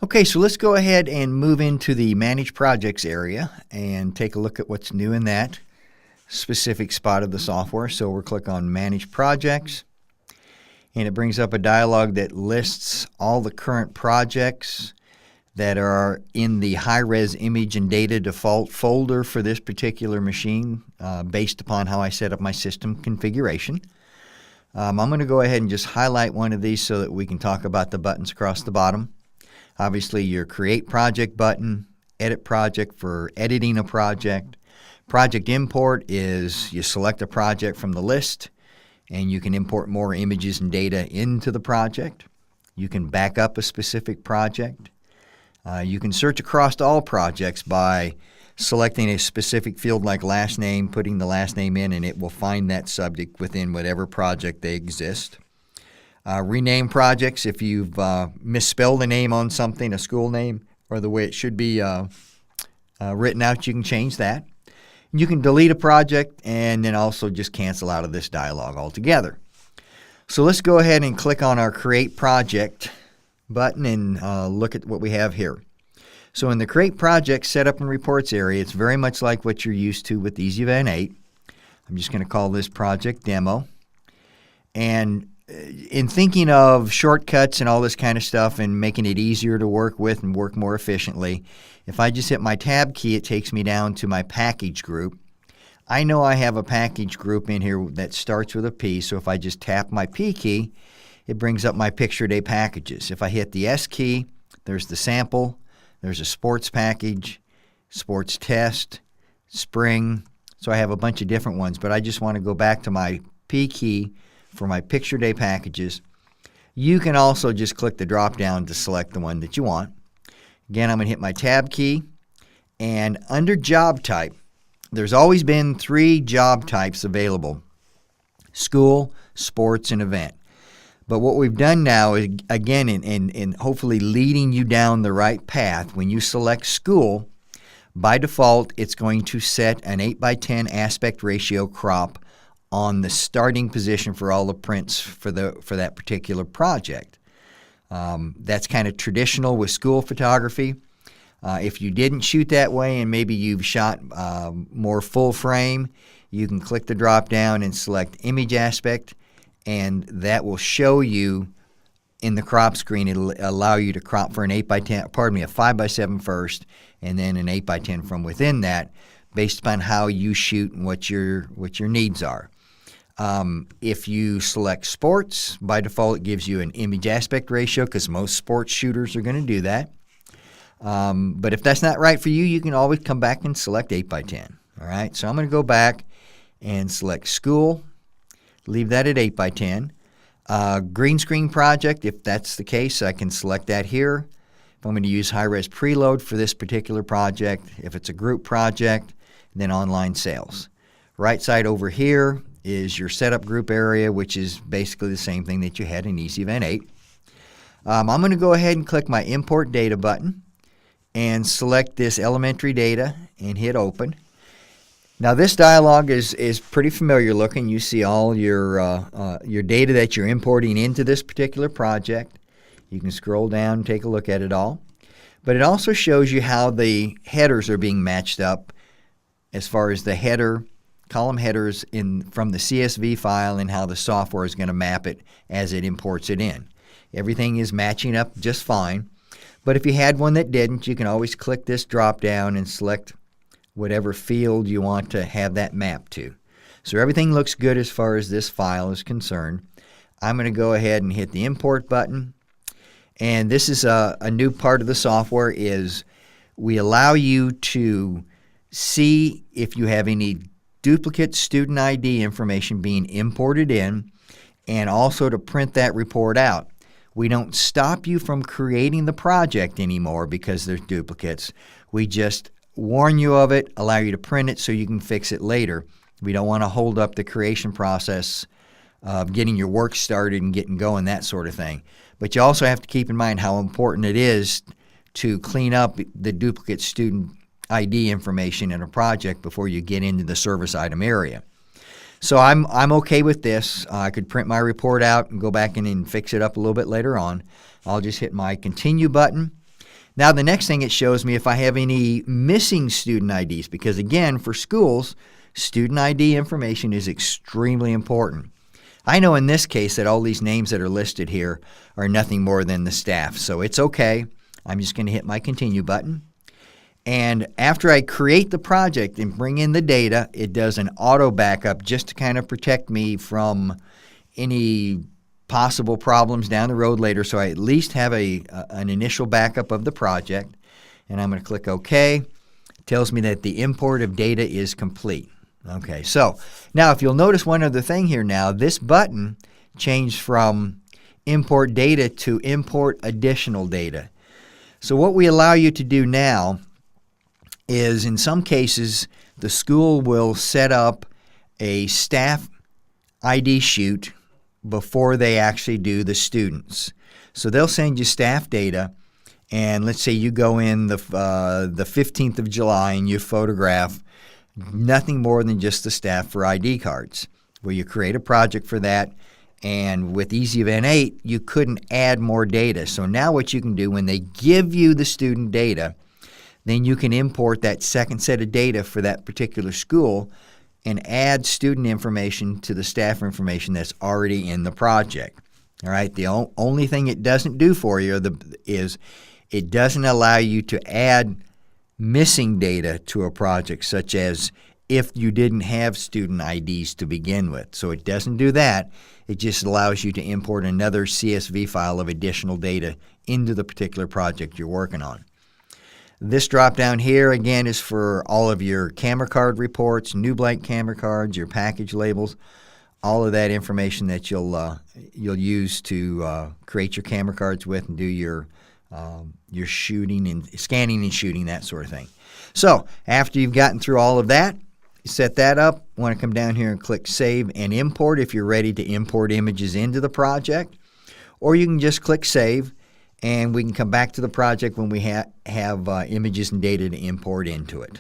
Okay, so let's go ahead and move into the Manage Projects area and take a look at what's new in that specific spot of the software. So we'll click on Manage Projects, and it brings up a dialog that lists all the current projects that are in the high-res image and data default folder for this particular machine based upon how I set up my system configuration. I'm going to go ahead and just highlight one of these so that we can talk about the buttons across the bottom. Obviously, your Create Project button, Edit Project for editing a project. Project Import is you select a project from the list and you can import more images and data into the project. You can back up a specific project. You can search across all projects by selecting a specific field like last name, putting the last name in, and it will find that subject within whatever project they exist. Rename projects if you've misspelled a name on something, a school name, or the way it should be written out, you can change that. You can delete a project and then also just cancel out of this dialog altogether. So let's go ahead and click on our Create Project button and look at what we have here. So in the Create Project Setup and Reports area, it's very much like what you're used to with Easy Event 8. I'm just going to call this Project Demo. And in thinking of shortcuts and all this kind of stuff and making it easier to work with and work more efficiently, if I just hit my Tab key, it takes me down to my package group. I know I have a package group in here that starts with a P, so if I just tap my P key, it brings up my picture day packages. If I hit the S key, there's the sample, there's a sports package, sports test, spring. So I have a bunch of different ones, but I just want to go back to my P key for my picture day packages. You can also just click the drop down to select the one that you want. Again, I'm going to hit my Tab key, and under job type, there's always been 3 job types available: school, sports, and event. But what we've done now is, again, in hopefully leading you down the right path, when you select school, by default, it's going to set an 8:10 aspect ratio crop on the starting position for all the prints for that particular project. That's kind of traditional with school photography. If you didn't shoot that way and maybe you've shot more full frame, you can click the drop down and select image aspect, and that will show you in the crop screen. It'll allow you to crop for an 8:10, a 5:7 first, and then an 8:10 from within that, based upon how you shoot and what your needs are. If you select sports, by default it gives you an image aspect ratio because most sports shooters are going to do that. But if that's not right for you, you can always come back and select 8:10. All right, so I'm going to go back and select school, leave that at 8:10. Green screen project, if that's the case, I can select that here. If I'm going to use high-res preload for this particular project, if it's a group project, then online sales. Right side over here is your setup group area, which is basically the same thing that you had in Easy Event 8. I'm going to go ahead and click my Import Data button and select this elementary data and hit Open. Now this dialog is pretty familiar looking. You see all your data that you're importing into this particular project. You can scroll down and take a look at it all. But it also shows you how the headers are being matched up as far as the column headers from the CSV file and how the software is going to map it as it imports it in. Everything is matching up just fine. But if you had one that didn't, you can always click this drop down and select whatever field you want to have that mapped to. So everything looks good as far as this file is concerned. I'm going to go ahead and hit the Import button. And this is a new part of the software is we allow you to see if you have any duplicate student ID information being imported in, and also to print that report out. We don't stop you from creating the project anymore because there's duplicates. We just warn you of it, allow you to print it so you can fix it later. We don't want to hold up the creation process of getting your work started and getting going, that sort of thing. But you also have to keep in mind how important it is to clean up the duplicate student ID information in a project before you get into the service item area. So I'm okay with this. I could print my report out and go back in and fix it up a little bit later on. I'll just hit my Continue button. Now the next thing it shows me if I have any missing student IDs, because again, for schools, student ID information is extremely important. I know in this case that all these names that are listed here are nothing more than the staff, so it's okay. I'm just going to hit my continue button. And after I create the project and bring in the data, it does an auto backup just to kind of protect me from any possible problems down the road later, so I at least have an initial backup of the project. And I'm going to click OK. It tells me that the import of data is complete. Okay, so now if you'll notice one other thing here now, this button changed from import data to import additional data. So what we allow you to do now is in some cases the school will set up a staff ID shoot before they actually do the students. So they'll send you staff data, and let's say you go in the 15th of July and you photograph nothing more than just the staff for ID cards, where you create a project for that, and with Easy Event 8 you couldn't add more data. So now what you can do when they give you the student data, then you can import that second set of data for that particular school and add student information to the staff information that's already in the project. All right, the only thing it doesn't do for you is it doesn't allow you to add missing data to a project, such as if you didn't have student IDs to begin with. So it doesn't do that. It just allows you to import another CSV file of additional data into the particular project you're working on. This drop down here again is for all of your camera card reports, new blank camera cards, your package labels, all of that information that you'll use to create your camera cards with and do your shooting and scanning and shooting, that sort of thing. So after you've gotten through all of that, you set that up. Want to come down here and click Save and Import if you're ready to import images into the project, or you can just click Save, and we can come back to the project when we have images and data to import into it.